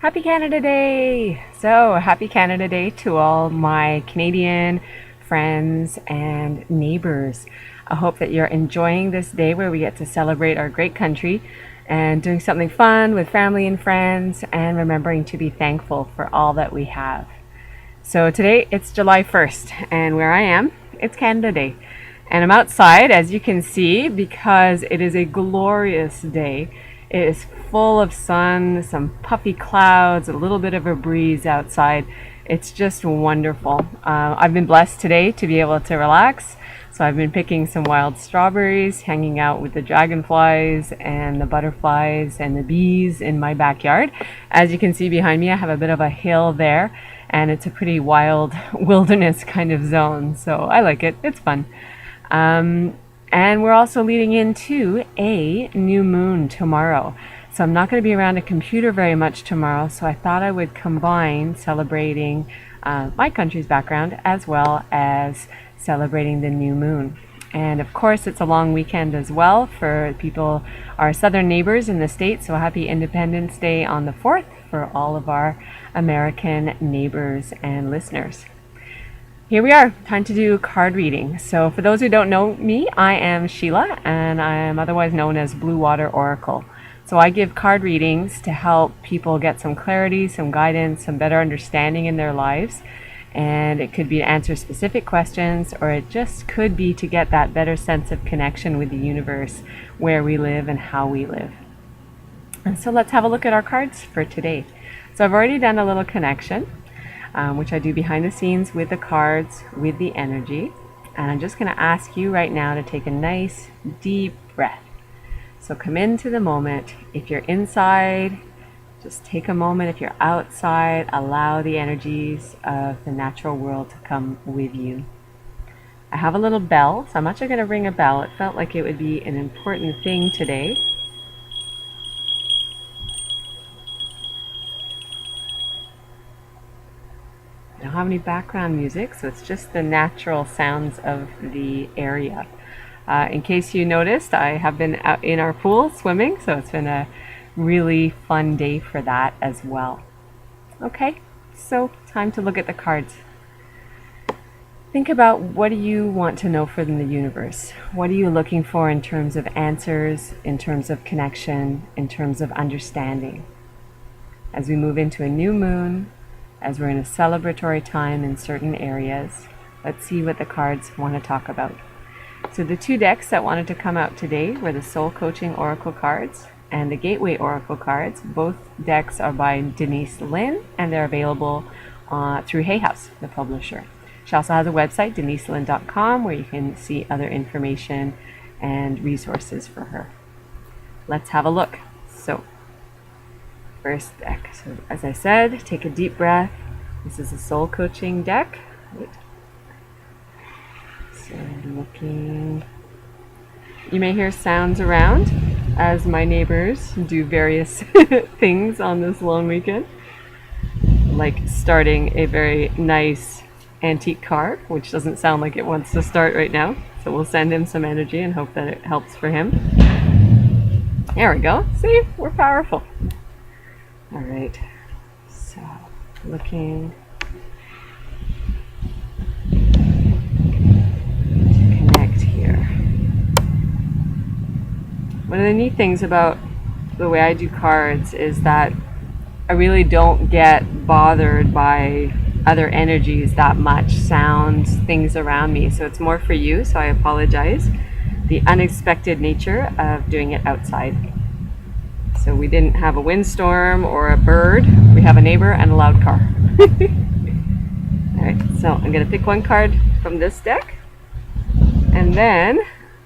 Happy Canada Day! So, happy Canada Day to all my Canadian friends and neighbors. I hope that you're enjoying this day where we get to celebrate our great country and doing something fun with family and friends and remembering to be thankful for all that we have. So, today it's July 1st, and where I am, it's Canada Day. And I'm outside, as you can see, because it is a glorious day. It is full of sun, some puffy clouds, a little bit of a breeze outside. It's just wonderful. I've been blessed today to be able to relax. So I've been picking some wild strawberries, hanging out with the dragonflies and the butterflies and the bees in my backyard. As you can see behind me, I have a bit of a hill there, and it's a pretty wild wilderness kind of zone. So I like it. It's fun. And we're also leading into a new moon tomorrow. So I'm not going to be around a computer very much tomorrow, so I thought I would combine celebrating my country's background as well as celebrating the new moon. And of course, it's a long weekend as well for people, our southern neighbors in the States, so happy Independence Day on the 4th for all of our American neighbors and listeners. Here we are, time to do card reading. So for those who don't know me, I am Sheila, and I am otherwise known as BlueWater Oracle. So I give card readings to help people get some clarity, some guidance, some better understanding in their lives. And it could be to answer specific questions, or it just could be to get that better sense of connection with the universe, where we live and how we live. And so let's have a look at our cards for today. So I've already done a little connection. Which I do behind the scenes with the cards, with the energy. And I'm just going to ask you right now to take a nice deep breath. So come into the moment. If you're inside, just take a moment. If you're outside, allow the energies of the natural world to come with you. I have a little bell, so I'm actually going to ring a bell. It felt like it would be an important thing today. I don't have any background music, so it's just the natural sounds of the area. In case you noticed, I have been out in our pool swimming, so it's been a really fun day for that as well. Okay, so time to look at the cards. Think about, what do you want to know from the universe? What are you looking for in terms of answers, in terms of connection, in terms of understanding? As we move into a new moon, as we're in a celebratory time in certain areas, let's see what the cards want to talk about. So the two decks that wanted to come out today were the Soul Coaching Oracle cards and the Gateway Oracle cards. Both decks are by Denise Linn, and they're available through Hay House, the publisher. She also has a website, deniselinn.com, where you can see other information and resources for her. Let's have a look. So first deck. So as I said, take a deep breath. This is a soul coaching deck. Right. So looking, you may hear sounds around as my neighbors do various things on this long weekend, like starting a very nice antique car, which doesn't sound like it wants to start right now. So we'll send him some energy and hope that it helps for him. There we go. See, we're powerful. All right, so looking to connect here. One of the neat things about the way I do cards is that I really don't get bothered by other energies that much, sounds, things around me. So it's more for you, so I apologize. The unexpected nature of doing it outside. So we didn't have a windstorm or a bird. We have a neighbor and a loud car. All right, so I'm going to pick one card from this deck. And then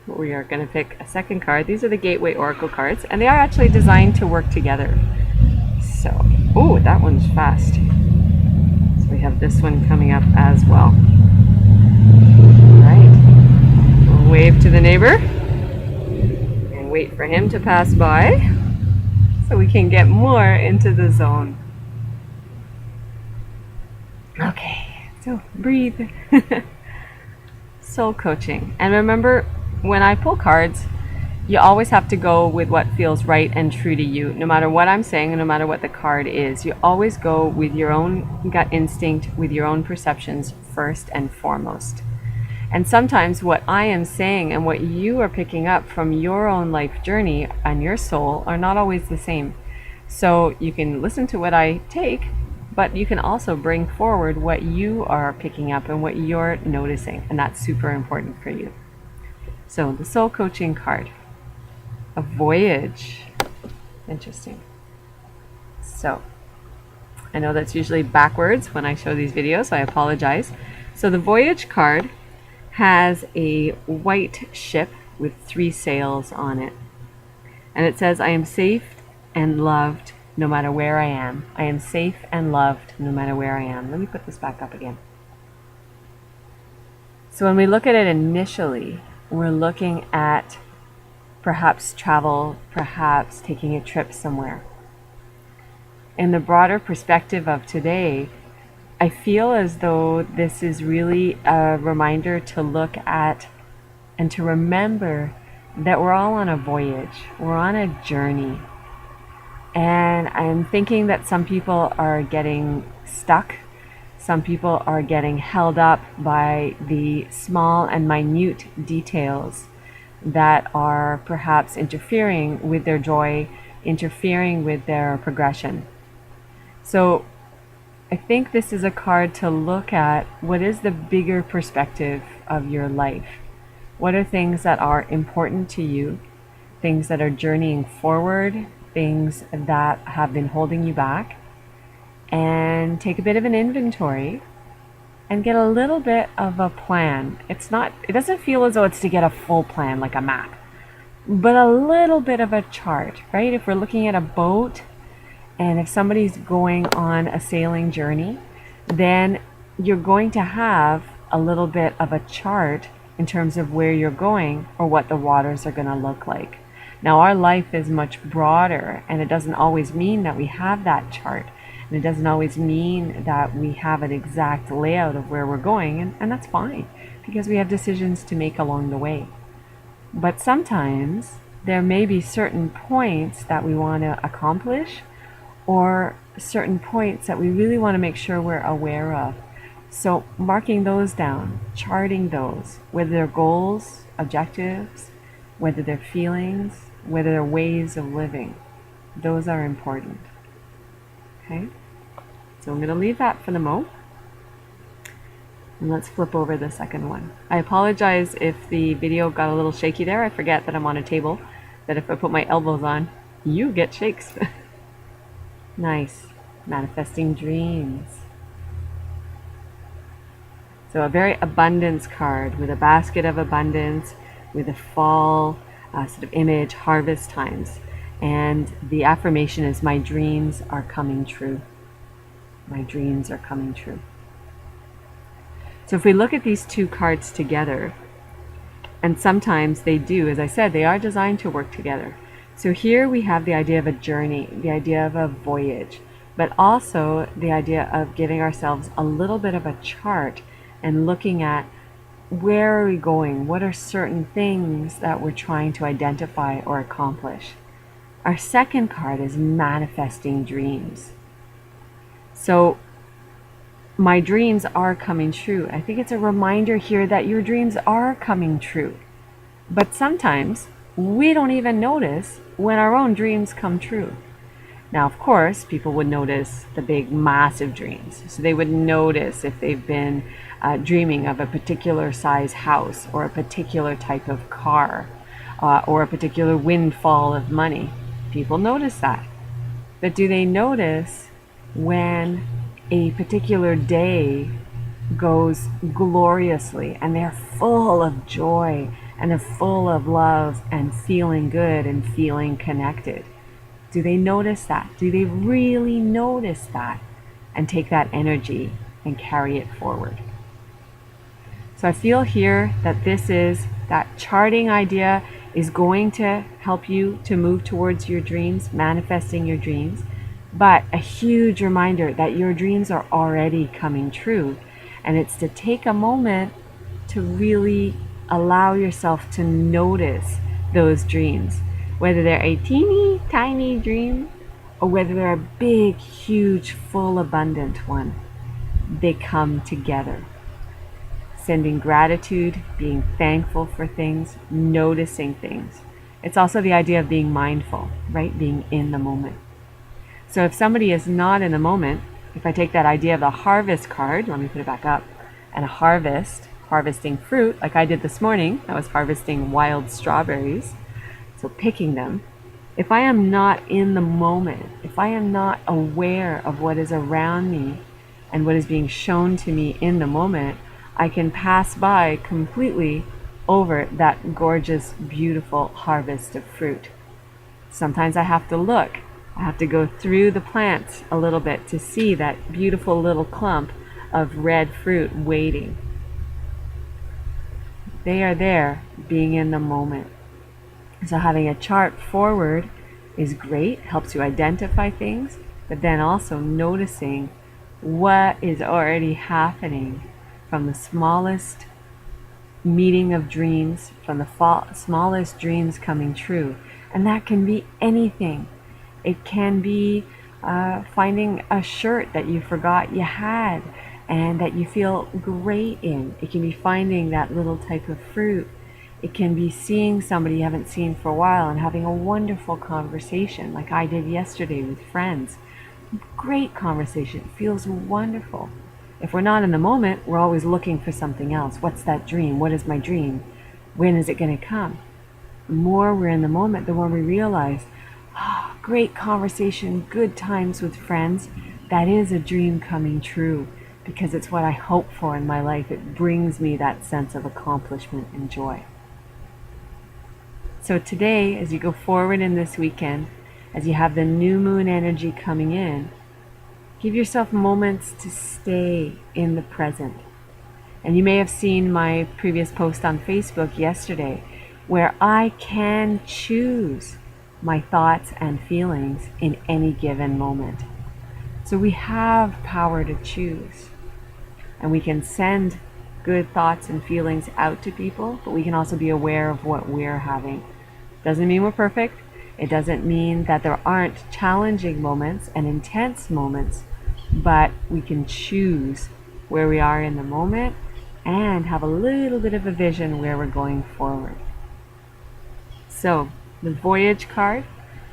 we are going to pick a second card. These are the Gateway Oracle cards, and they are actually designed to work together. So, oh, that one's fast. So we have this one coming up as well. All right, we'll wave to the neighbor and wait for him to pass by, so we can get more into the zone. Okay, so breathe. Soul coaching. And remember, when I pull cards, You always have to go with what feels right and true to you, no matter what I'm saying and no matter what the card is. You always go with your own gut instinct, with your own perceptions first and foremost. And sometimes what I am saying and what you are picking up from your own life journey and your soul are not always the same. So you can listen to what I take, but you can also bring forward what you are picking up and what you're noticing, and that's super important for you. So the soul coaching card, a voyage. Interesting. So I know that's usually backwards when I show these videos, so I apologize. So the voyage card has a white ship with 3 sails on it. And it says, I am safe and loved no matter where I am. I am safe and loved no matter where I am. Let me put this back up again. So when we look at it initially, we're looking at perhaps travel, perhaps taking a trip somewhere. In the broader perspective of today, I feel as though this is really a reminder to look at and to remember that we're all on a voyage. We're on a journey. And I'm thinking that some people are getting stuck. Some people are getting held up by the small and minute details that are perhaps interfering with their joy, interfering with their progression. So I think this is a card to look at what is the bigger perspective of your life. What are things that are important to you, things that are journeying forward, things that have been holding you back, and take a bit of an inventory and get a little bit of a plan. It doesn't feel as though it's to get a full plan like a map, but a little bit of a chart, right? If we're looking at a boat, and if somebody's going on a sailing journey, then you're going to have a little bit of a chart in terms of where you're going or what the waters are going to look like. Now, our life is much broader, and it doesn't always mean that we have that chart. And it doesn't always mean that we have an exact layout of where we're going, and that's fine, because we have decisions to make along the way. But sometimes there may be certain points that we want to accomplish, or certain points that we really want to make sure we're aware of. So marking those down, charting those, whether they're goals, objectives, whether they're feelings, whether they're ways of living, those are important. Okay, so I'm going to leave that for the moment. And let's flip over the second one. I apologize if the video got a little shaky there. I forget that I'm on a table, that if I put my elbows on, you get shakes. Nice. Manifesting dreams. So a very abundance card with a basket of abundance, with a fall sort of image, harvest times. And the affirmation is, my dreams are coming true. My dreams are coming true. So if we look at these 2 cards together, and sometimes they do, as I said, they are designed to work together. So here we have the idea of a journey, the idea of a voyage, but also the idea of giving ourselves a little bit of a chart and looking at where are we going, what are certain things that we're trying to identify or accomplish. Our second card is manifesting dreams. So my dreams are coming true. I think it's a reminder here that your dreams are coming true. But sometimes we don't even notice when our own dreams come true. Now, of course, people would notice the big, massive dreams. So they would notice if they've been dreaming of a particular size house, or a particular type of car, or a particular windfall of money. People notice that. But do they notice when a particular day goes gloriously and they're full of joy and they're full of love and feeling good and feeling connected? Do they notice that? Do they really notice that and take that energy and carry it forward? So I feel here that that charting idea is going to help you to move towards your dreams, manifesting your dreams, but a huge reminder that your dreams are already coming true. And it's to take a moment to really allow yourself to notice those dreams. Whether they're a teeny tiny dream or whether they're a big, huge, full, abundant one, they come together. Sending gratitude, being thankful for things, noticing things. It's also the idea of being mindful, right? Being in the moment. So if somebody is not in the moment, if I take that idea of the harvest card, let me put it back up, and a harvesting fruit, like I did this morning, I was harvesting wild strawberries, so picking them. If I am not in the moment, if I am not aware of what is around me and what is being shown to me in the moment, I can pass by completely over that gorgeous, beautiful harvest of fruit. Sometimes I have to look. I have to go through the plants a little bit to see that beautiful little clump of red fruit waiting. They are there, being in the moment. So having a chart forward is great, helps you identify things, but then also noticing what is already happening from the smallest meeting of dreams, from the smallest dreams coming true. And that can be anything. It can be finding a shirt that you forgot you had and that you feel great in. It can be finding that little type of fruit. It can be seeing somebody you haven't seen for a while and having a wonderful conversation like I did yesterday with friends. Great conversation. It feels wonderful. If we're not in the moment, we're always looking for something else. What's that dream? What is my dream? When is it going to come? The more we're in the moment, the more we realize, oh, great conversation, good times with friends. That is a dream coming true because it's what I hope for in my life. It brings me that sense of accomplishment and joy. So today, as you go forward in this weekend, as you have the new moon energy coming in, give yourself moments to stay in the present. And you may have seen my previous post on Facebook yesterday where I can choose my thoughts and feelings in any given moment. So we have power to choose. And we can send good thoughts and feelings out to people, but we can also be aware of what we're having. Doesn't mean we're perfect. It doesn't mean that there aren't challenging moments and intense moments, but we can choose where we are in the moment and have a little bit of a vision where we're going forward. So, the Voyage card,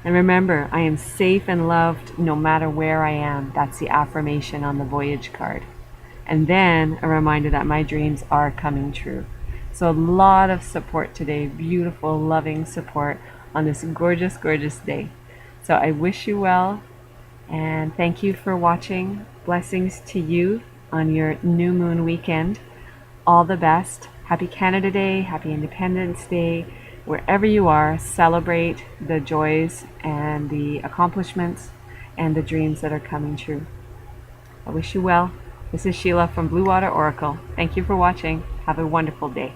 and remember, I am safe and loved no matter where I am. That's the affirmation on the Voyage card. And then a reminder that my dreams are coming true. So a lot of support today, beautiful, loving support on this gorgeous, gorgeous day. So I wish you well, and thank you for watching. Blessings to you on your new moon weekend. All the best. Happy Canada Day, happy Independence Day. Wherever you are, celebrate the joys and the accomplishments and the dreams that are coming true. I wish you well. This is Sheila from BlueWater Oracle. Thank you for watching. Have a wonderful day.